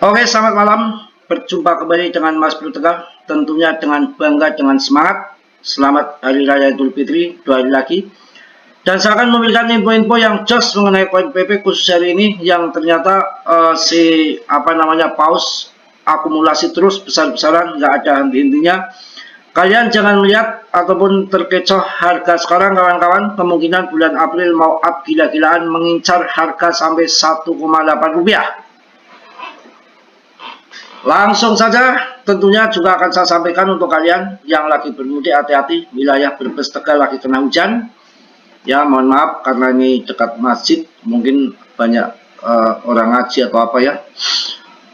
Oke, selamat malam. Berjumpa kembali dengan Mas Bro Tegar. Tentunya dengan bangga, dengan semangat. Selamat Hari Raya Idul Fitri, 2 hari lagi. Dan saya akan memberikan info-info yang jos mengenai koin PP khusus hari ini yang ternyata paus akumulasi terus besar-besaran, nggak ada henti-hentinya. Kalian jangan melihat ataupun terkecoh harga sekarang kawan-kawan. Kemungkinan bulan April mau up gila-gilaan mengincar harga sampai 1,8 rupiah. Langsung saja, tentunya juga akan saya sampaikan untuk kalian yang lagi bermudik, hati-hati, wilayah Brebes Tegal lagi kena hujan. Ya, mohon maaf karena ini dekat masjid, mungkin banyak orang ngaji atau apa ya.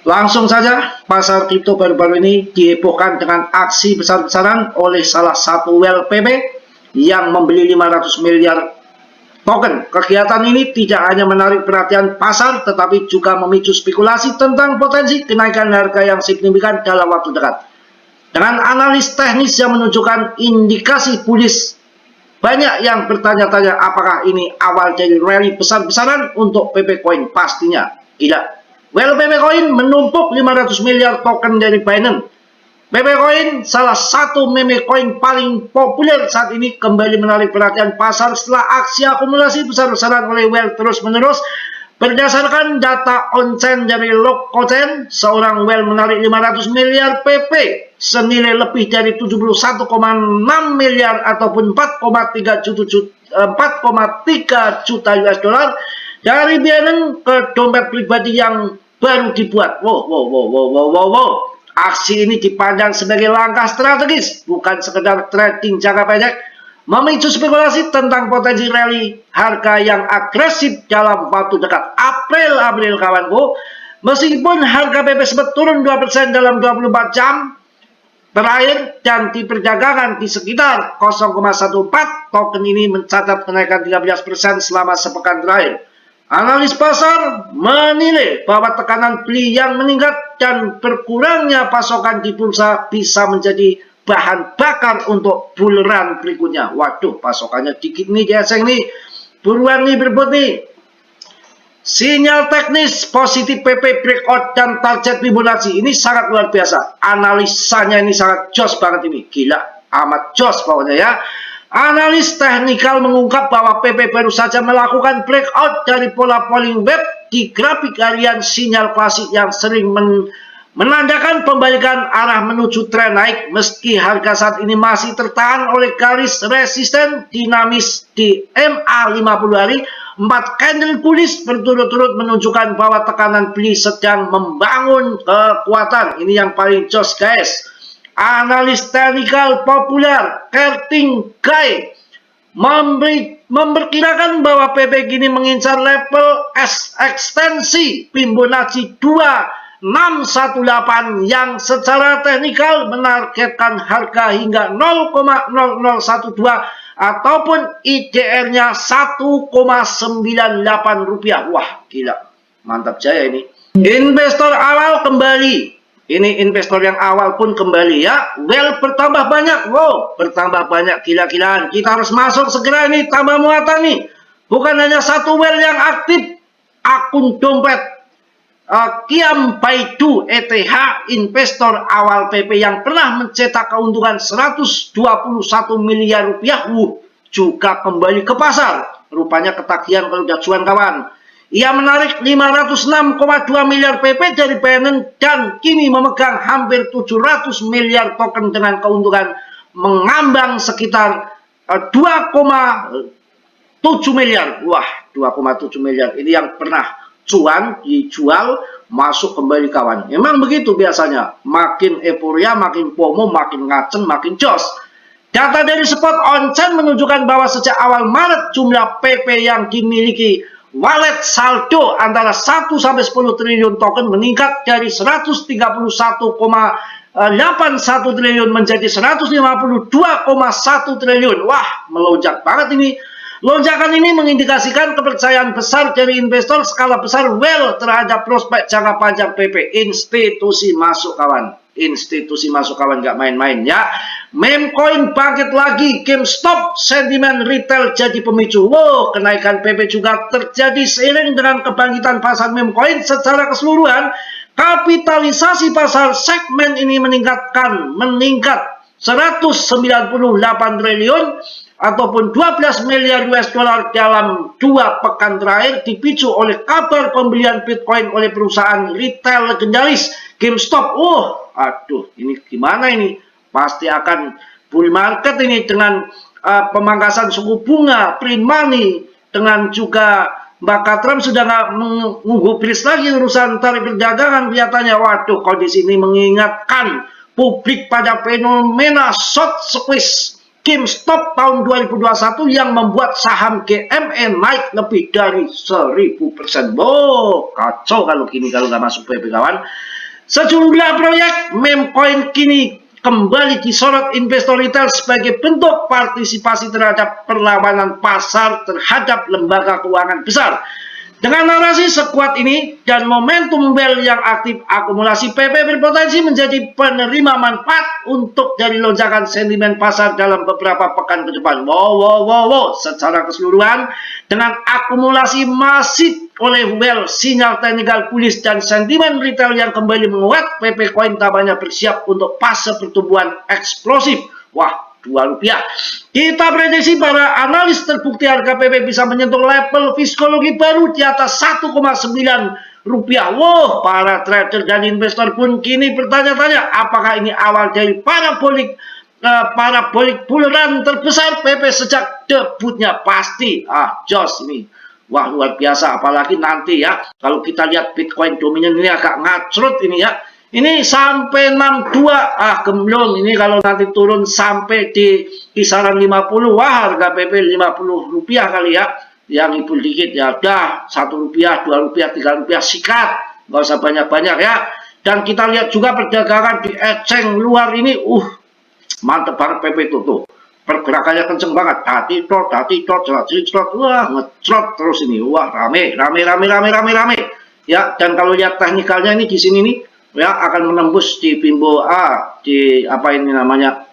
Langsung saja, pasar kripto baru-baru ini dihebohkan dengan aksi besar-besaran oleh salah satu whale PP yang membeli 500 miliar token. Kegiatan ini tidak hanya menarik perhatian pasar, tetapi juga memicu spekulasi tentang potensi kenaikan harga yang signifikan dalam waktu dekat. Dengan analis teknis yang menunjukkan indikasi bullish, banyak yang bertanya-tanya apakah ini awal dari rally besar-besaran untuk PP Coin. Pastinya tidak. Well, PP Coin menumpuk 500 miliar token dari Binance. PP Coin, salah satu meme coin paling populer saat ini, kembali menarik perhatian pasar setelah aksi akumulasi besar-besaran oleh whale terus-menerus. Berdasarkan data on-chain dari Lockcoin, seorang whale menarik 500 miliar PP senilai lebih dari 71,6 miliar ataupun 4,3 juta US dollar dari Binance ke dompet pribadi yang baru dibuat. Wow. Aksi ini dipandang sebagai langkah strategis, bukan sekedar trading jangka pendek, memicu spekulasi tentang potensi rally harga yang agresif dalam waktu dekat. April kawanku, meskipun harga PP sempat turun 2% dalam 24 jam terakhir dan diperdagangkan di sekitar 0,14, token ini mencatat kenaikan 13% selama sepekan terakhir. Analis pasar menilai bahwa tekanan beli yang meningkat dan berkurangnya pasokan di bursa bisa menjadi bahan bakar untuk bull run berikutnya. Waduh, pasokannya dikit nih, geseng nih. Buruan nih berebut nih. Sinyal teknis positif PP breakout dan target Fibonacci ini sangat luar biasa. Analisanya ini sangat jos banget ini. Gila, amat jos pokoknya ya. Analis teknikal mengungkap bahwa PP baru saja melakukan breakout dari pola polling web di grafik harian sinyal klasik yang sering menandakan pembalikan arah menuju tren naik, meski harga saat ini masih tertahan oleh garis resisten dinamis di MA 50 hari. 4 candle bullish berturut-turut menunjukkan bahwa tekanan beli sedang membangun kekuatan. Ini yang paling jos, guys. Analis teknikal populer Kerting Guy memperkirakan bahwa PP kini mengincar level ekstensi Fibonacci 2618 yang secara teknikal menargetkan harga hingga 0,0012 ataupun IDR-nya 1,98 rupiah. Wah, gila. Mantap jaya ini. Investor awal kembali. Ini investor yang awal pun kembali ya. Well, bertambah banyak. Wow, bertambah banyak gila-gilaan. Kita harus masuk segera ini, tambah muatan nih. Bukan hanya satu well yang aktif. Akun dompet Kiam Baidu ETH, investor awal PP yang pernah mencetak keuntungan 121 miliar rupiah, juga kembali ke pasar. Rupanya ketagihan kalau udah cuan kawan. Ia menarik 506,2 miliar PP dari Binance dan kini memegang hampir 700 miliar token dengan keuntungan mengambang sekitar 2,7 miliar. Wah, 2,7 miliar ini yang pernah cuan dijual masuk kembali kawan. Memang begitu biasanya. Makin euforia, makin FOMO, makin ngaceng, makin jos. Data dari spot on-chain menunjukkan bahwa sejak awal Maret jumlah PP yang dimiliki wallet saldo antara 1 sampai 10 triliun token meningkat dari 131,81 triliun menjadi 152,1 triliun. Wah, melonjak banget ini. Lonjakan ini mengindikasikan kepercayaan besar dari investor skala besar whale terhadap prospek jangka panjang PP. Institusi masuk kawan. Institusi masuk kawan, nggak main-main ya. Meme coin bangkit lagi, GameStop, sentimen retail jadi pemicu. Wow, kenaikan PP juga terjadi seiring dengan kebangkitan pasar meme coin secara keseluruhan. Kapitalisasi pasar segmen ini meningkat 198 triliun ataupun 12 miliar US dollar dalam 2 pekan terakhir, dipicu oleh kabar pembelian Bitcoin oleh perusahaan retail legendaris GameStop. Aduh, ini gimana ini? Pasti akan bull market ini dengan pemangkasan suku bunga, print money, dengan juga Mbak Katram sudah nggak menggubris lagi urusan tarif perdagangan kelihatannya. Waduh, kondisi ini mengingatkan publik pada fenomena short squeeze GameStop tahun 2021 yang membuat saham GME naik lebih dari 1000%. Kacau kalau gini kalau nggak masuk PP kawan. Sejumlah proyek meme coin kini kembali disorot investor retail sebagai bentuk partisipasi terhadap perlawanan pasar terhadap lembaga keuangan besar. Dengan narasi sekuat ini dan momentum bel yang aktif, akumulasi PP berpotensi menjadi penerima manfaat untuk dari lonjakan sentimen pasar dalam beberapa pekan ke depan. Secara keseluruhan, dengan akumulasi masif oleh well, sinyal teknikal bullish dan sentimen retail yang kembali menguat, PP Coin tampaknya bersiap untuk fase pertumbuhan eksplosif. Wah, Rp2. Kita prediksi para analis terbukti harga PP bisa menyentuh level psikologi baru di atas Rp1,9. Wow, para trader dan investor pun kini bertanya-tanya, apakah ini awal dari parabolic bull run terbesar PP sejak debutnya? Pasti. Jos ini. Wah, luar biasa. Apalagi nanti ya, kalau kita lihat Bitcoin Dominion ini agak ngacrut ini ya. Ini sampai 62, gemblong. Ini kalau nanti turun sampai di kisaran 50, wah harga PP Rp50 kali ya. Yang ibu dikit ya udah Rp1, Rp2, Rp3, sikat. Nggak usah banyak-banyak ya. Dan kita lihat juga perdagangan di exchange luar ini, mantep banget PP itu tuh. Pergerakannya kenceng banget. Dati trot, wah ngecrot terus ini. Wah rame. Ya, dan kalau lihat teknikalnya ini di sini nih, ya akan menembus di Bimbo di apa ini namanya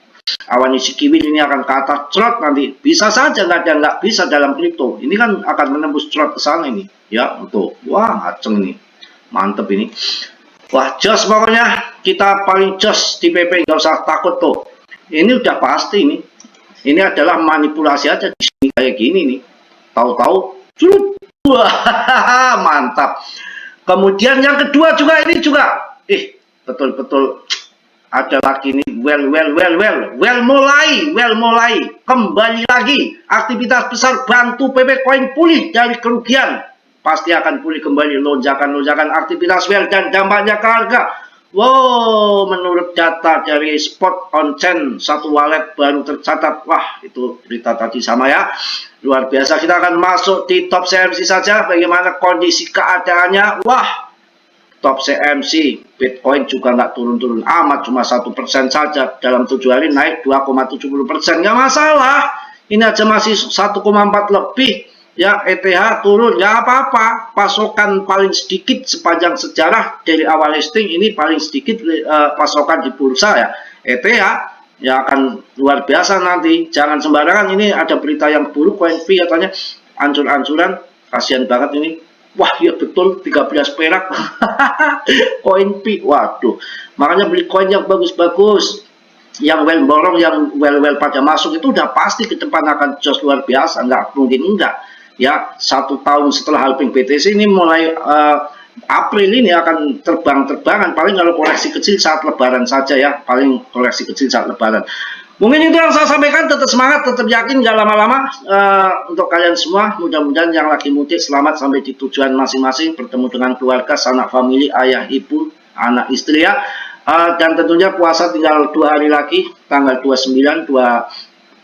awan isi kiwil ini akan ke atas trot nanti. Bisa saja nggak bisa dalam kripto. Ini kan akan menembus trot ke sana ini. Ya, untuk wah ngaceng ini. Mantep ini. Wah, jos pokoknya kita paling jos di PP, nggak usah takut tuh. Ini udah pasti ini. Ini adalah manipulasi aja di sini kayak gini nih. Tahu-tahu, wah mantap. Kemudian yang kedua juga ini juga, betul-betul ada lagi nih. Well mulai kembali lagi aktivitas besar bantu PP Coin pulih dari kerugian. Pasti akan pulih kembali lonjakan aktivitas well dan dampaknya ke harga. Wow, menurut data dari Spot On Chain, satu wallet baru tercatat. Wah, itu berita tadi sama ya. Luar biasa. Kita akan masuk di top CMC saja. Bagaimana kondisi keadaannya? Wah, top CMC Bitcoin juga nggak turun-turun amat, cuma 1% saja. Dalam 7 hari naik 2,70%. Nggak masalah. Ini aja masih 1,4 lebih. Ya, ETH turun, nggak apa-apa. Pasokan paling sedikit sepanjang sejarah dari awal listing ini paling sedikit pasokan di bursa ya. ETH ya akan luar biasa nanti. Jangan sembarangan, ini ada berita yang buruk, CoinV katanya ancur-ancuran, kasihan banget ini. Wah, ya betul 13 perak. CoinV, waduh. Makanya beli koin yang bagus-bagus. Yang well-borong, yang well pada masuk itu udah pasti ke depan akan jos luar biasa, nggak mungkin enggak. Ya, 1 tahun setelah halving BTC ini mulai April ini akan terbang-terbangan. Paling kalau koleksi kecil saat lebaran saja ya, paling koleksi kecil saat lebaran. Mungkin itu yang saya sampaikan. Tetap semangat, tetap yakin, gak lama-lama. Untuk kalian semua, mudah-mudahan yang lagi mudik selamat sampai di tujuan masing-masing, bertemu dengan keluarga, sanak famili, ayah, ibu, anak, istri ya. Dan tentunya puasa tinggal 2 hari lagi, tanggal 29,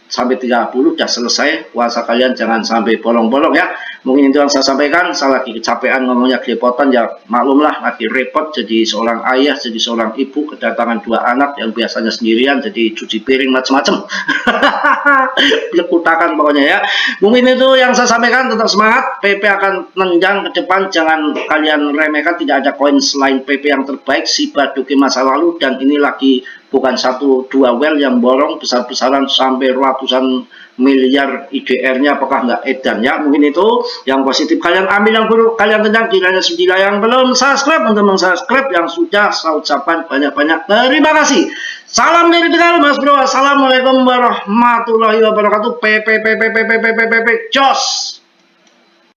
sampai 30 udah selesai puasa kalian, jangan sampai bolong-bolong ya. Mungkin itu yang saya sampaikan. Saya lagi kecapean ngomongnya, kelepotan ya, maklumlah, lagi repot jadi seorang ayah, jadi seorang ibu, kedatangan 2 anak yang biasanya sendirian jadi cuci piring macam-macam. Belekutakan pokoknya ya. Mungkin itu yang saya sampaikan. Tetap semangat, PP akan menjang ke depan, jangan kalian remehkan. Tidak ada koin selain PP yang terbaik, Shiba Doge masa lalu, dan ini lagi bukan 1-2 well yang borong besar-besaran sampai ratusan miliar IDR-nya, apakah nggak edan ya. Mungkin itu yang positif kalian ambil, yang buruk kalian tendang. Kiranya sembilan yang belum subscribe untuk subscribe, yang sudah saya ucapkan banyak-banyak terima kasih. Salam dari Tegal Mas Bro. Assalamualaikum warahmatullahi wabarakatuh. Jos.